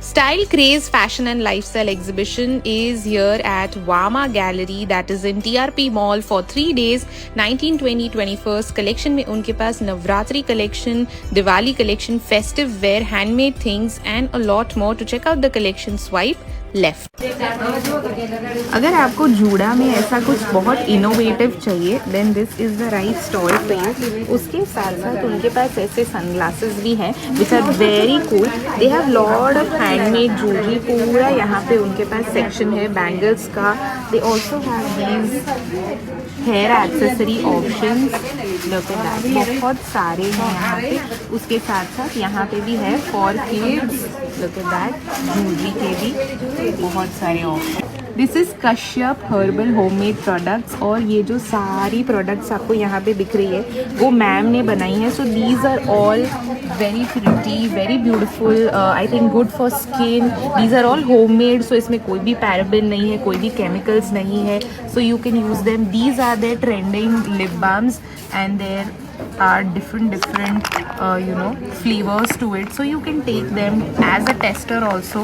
Style Craze Fashion and Lifestyle Exhibition is here at Wama Gallery, that is in TRP Mall for 3 days. 19, 20, 21st collection में उनके पास Navratri collection, Diwali collection, festive wear, handmade things and a lot more. To check out the collection, swipe left. अगर आपको जूड़ा में ऐसा कुछ बहुत innovative चाहिए then this is the right stall for you. उसके साथ साथ उनके पास ऐसे सनग्लासेस भी हैं which are very cool. They have lot of handmade jewellery. पूरा यहाँ पे उनके पास सेक्शन है बैंगल्स का. They also have these hair accessory options. बहुत सारे हैं यहाँ पे. उसके साथ साथ यहाँ पे भी है for kids. Look at that. Jewellery के भी बहुत सारे option. This is Kashyap herbal homemade products. और ये जो सारी प्रोडक्ट्स आपको यहाँ पे दिख रही है वो मैम ने बनाई है. So these are all very pretty, very beautiful. I think good for skin. These are all homemade. So इसमें कोई भी पैराबेन नहीं है, कोई भी केमिकल्स नहीं है. So you can use them. These are their trending lip balms and there are different flavors to it, so you can take them as a tester also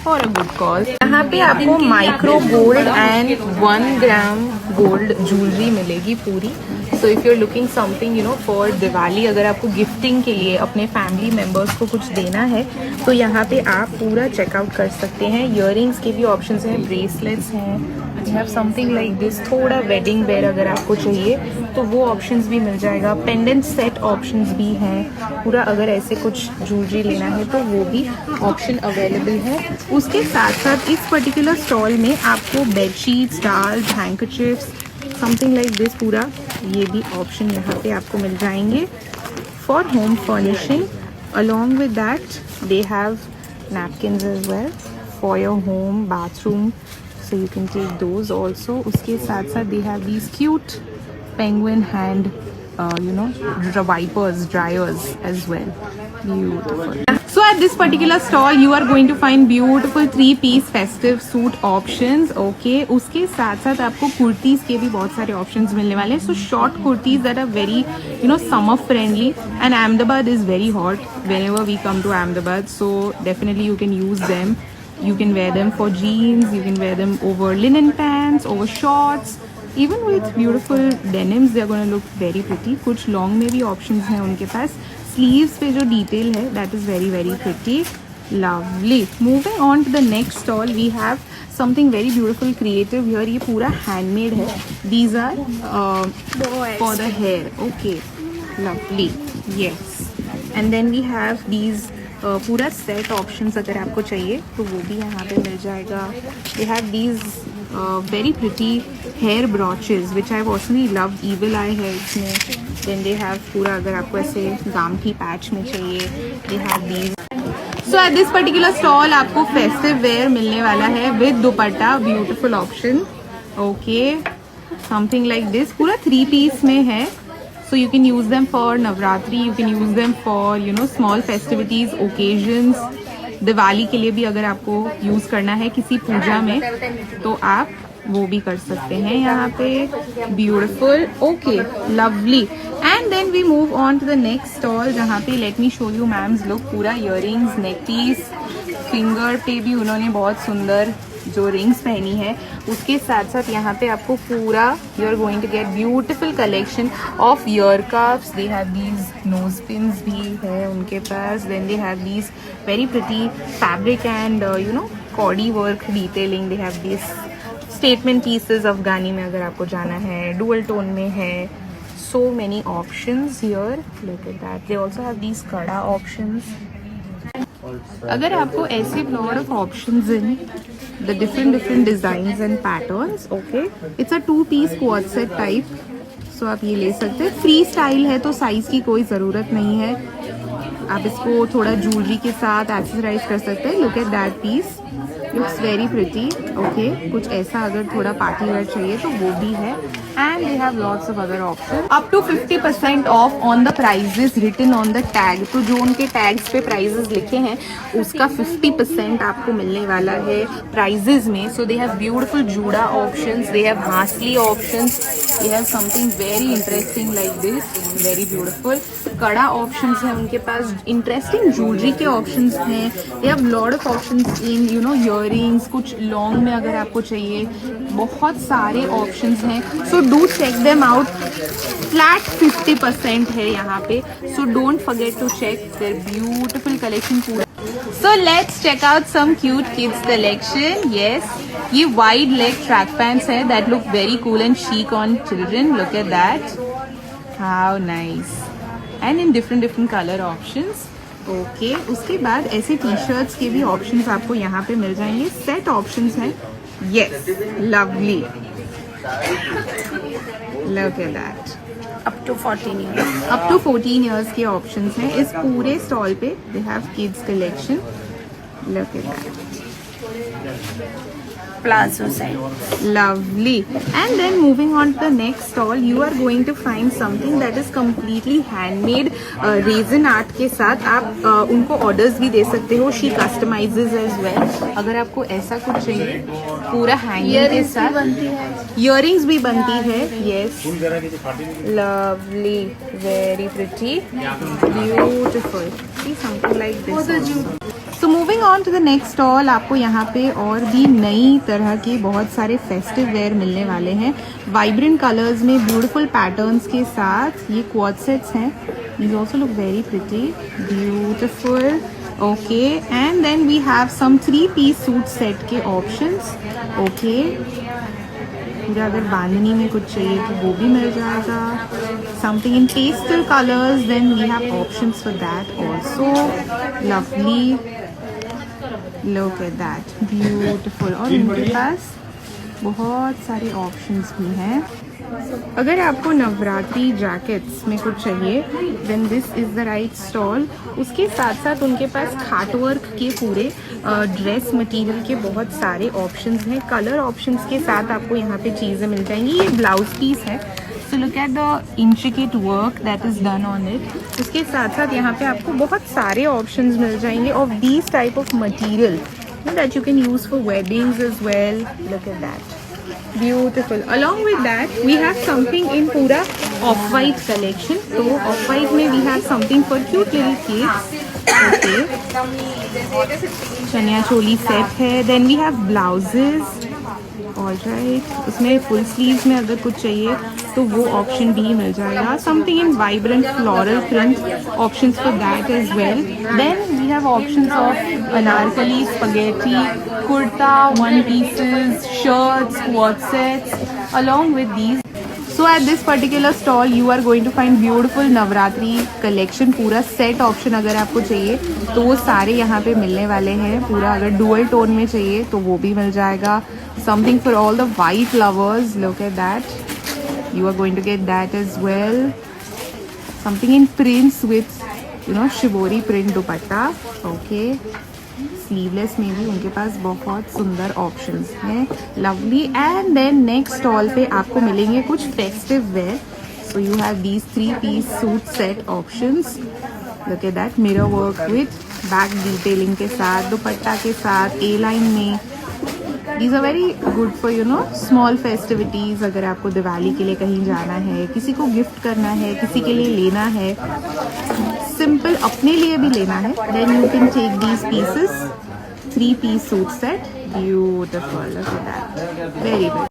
for a good cause. यहाँ पे आपको micro gold and 1 gram gold jewellery मिलेगी पूरी. So if you are looking something for Diwali, अगर आपको gifting के लिए अपने फैमिली मेम्बर्स को कुछ देना है तो यहाँ पे आप पूरा चेकआउट कर सकते हैं. ईयरिंग्स के भी ऑप्शंस हैं, ब्रेसलेट्स हैं. You have something like this. थोड़ा वेडिंग वेयर अगर आपको चाहिए तो वो ऑप्शंस भी मिल जाएगा. पेंडेंट सेट ऑप्शंस भी हैं. पूरा अगर ऐसे कुछ ज्वेलरी लेना है तो वो भी ऑप्शन अवेलेबल है. उसके साथ साथ इस पर्टिकुलर स्टॉल में आपको bedsheets, towels, handkerchiefs, something like this, पूरा ये भी ऑप्शन यहाँ पे आपको मिल जाएंगे for home furnishing. Along with that they have napkins as well for your home bathroom. So you can take those also. उसके साथ साथ they have these cute penguin hand wipers, dryers as well. Beautiful. So at this particular stall you are going to find beautiful 3-piece festive suit options. Okay. उसके साथ साथ आपको कुर्तीज के भी बहुत सारे options मिलने वाले हैं. So short kurtis that are very summer friendly, and Ahmedabad is very hot whenever we come to Ahmedabad, so definitely you can use them. You can wear them for jeans, you can wear them over linen pants, over shorts, even with beautiful denims. They are going to look very pretty. कुछ long में भी options हैं उनके पास. Sleeves पे जो detail है that is very very pretty. Lovely. Moving on to the next stall, we have something very beautiful, creative here. ये पूरा handmade है. These are for the hair. Okay. Lovely. Yes. And then we have these पूरा set options अगर आपको चाहिए तो वो भी यहाँ पे मिल जाएगा. They have these very pretty hair brooches which I personally love. Evil eye है इसमें. देन दे हैव पूरा अगर आपको ऐसे गामठी पैच में चाहिए दे have these. So at this particular stall आपको फेस्टिव वेयर मिलने वाला है with dupatta. Beautiful option. Okay. Something like this. पूरा 3 पीस में है. So you can use them for Navratri, you can use them for small festivities, occasions. Diwali के लिए भी अगर आपको यूज़ करना है किसी पूजा में तो आप वो भी कर सकते हैं यहाँ पे. Beautiful. Okay. Lovely. And then we move on to the next stall जहाँ पे let me show you ma'am's look. पूरा ईयरिंग्स, नेक पीस, फिंगर पे भी उन्होंने बहुत सुंदर जो रिंग्स पहनी है. उसके साथ साथ यहाँ पे आपको पूरा you are going to get beautiful collection of ear cuffs. They have these nose pins भी है उनके पास. Then they have these very pretty fabric and कॉडी work detailing. They have these statement pieces Afghani में अगर आपको जाना है, डुअल टोन में है. So many options here. Look at that. They also have these kada options. अगर आपको ऐसे lot of options in the different designs and patterns. Okay, it's a 2-piece quad set type. So आप ये ले सकते हैं. फ्री स्टाइल है तो साइज की कोई ज़रूरत नहीं है. आप इसको थोड़ा ज्वेलरी के साथ एक्सेसराइज कर सकते हैं. Look at that piece. Looks very pretty. Okay, कुछ ऐसा अगर थोड़ा पार्टी वेयर चाहिए तो वो भी है। And they have lots of other option. Up to 50% off on the prices written on the tag. तो जो उनके टैग्स पे प्राइजेस लिखे हैं उसका 50% आपको मिलने वाला है प्राइजेस में। So they have beautiful juda options, they have hasli options, they have something very interesting like this, very beautiful. Kada options हैं उनके पास, इंटरेस्टिंग ज्वेलरी के ऑप्शंस हैं। They have lot of options in you know earrings, कुछ long में अगर आपको चाहिए, बहुत सारे ऑप्शंस हैं। So do check them out. Flat 50% है यहाँ पे, so don't forget to check their beautiful collection पूरा। So let's check out some cute kids collection. Yes, ये wide leg track pants है that look very cool and chic on children. Look at that. How nice. And in different color options. Okay. उसके बाद ऐसे T-shirts के भी options आपको यहाँ पे मिल जाएंगे. Set options हैं. Yes, lovely. Look at that. up to 14 years. Up to 14 years के ऑप्शंस हैं इस पूरे स्टॉल पे. They have kids collection. Look at that. Plazo side. Lovely. And then moving on to the next stall, you are going to find something that is completely handmade resin art के साथ. आप उनको orders भी दे सकते हो. She customizes as well. अगर आपको ऐसा कुछ चाहिए पूरा hanging के साथ. Earrings भी बनती है. Yes. Lovely. Very pretty. Beautiful. See something like this. So moving on to the next stall, आपको यहाँ पे और भी नई तरह के बहुत सारे फेस्टिव वेयर मिलने वाले हैं. वाइब्रेंट कलर्स में ब्यूटीफुल पैटर्न्स के साथ ये क्वाड सेट्स हैं. These also look very pretty, beautiful. Okay, and then we have some 3-piece suit set के options. Okay, पूरा अगर बांधनी में कुछ चाहिए तो वो भी मिल जाएगा. Something in pastel colors, then we have options for that also. Lovely. Look at that, beautiful. और इनके पास बहुत सारे ऑप्शंस भी हैं. अगर आपको नवरात्रि जैकेट्स में कुछ चाहिए then this is the right stall. उसके साथ साथ उनके पास खाट वर्क के पूरे ड्रेस मटेरियल के बहुत सारे ऑप्शंस हैं. कलर ऑप्शंस के साथ आपको यहाँ पे चीज़ें मिल जाएंगी. ये ब्लाउज पीस है. So look at the intricate work that is done on it. उसके साथ साथ यहाँ पे आपको बहुत सारे ऑप्शंस मिल जाएंगे of these type of material that you can use for weddings as well. Look at that. Beautiful. Along with that, we have something in पूरा off-white collection. तो off-white में we have something for cute little kids. Okay. Chaniya choli set है. Then we have blouses. Alright. उसमें full sleeves में अगर कुछ चाहिए तो वो ऑप्शन भी मिल जाएगा. Something in vibrant floral print options for that as well. Then we have options of anarkali, spaghetti, kurta, one pieces, shirts, quad sets, along with these. So at this particular stall, you are going to find beautiful Navratri collection. पूरा set option अगर आपको चाहिए तो वो सारे यहाँ पे मिलने वाले हैं. पूरा अगर dual tone में चाहिए तो वो भी मिल जाएगा. Something for all the white lovers. Look at that. You are going to get that as well. Something in prints with shibori print dupatta. Okay. Sleeveless में भी उनके पास बहुत सुंदर ऑप्शंस हैं. Lovely. And then next stall पे आपको मिलेंगे कुछ festive wear. So you have these 3-piece suit set options. Look at that. Mirror work with back detailing के साथ, दुपट्टा के साथ, ए लाइन में. These are very good for small festivities. अगर आपको दिवाली के लिए कहीं जाना है, किसी को गिफ्ट करना है, किसी के लिए लेना है, सिंपल अपने लिए भी लेना है, then you can take these pieces. 3-piece suit set. Beautiful. Look at that. Very good.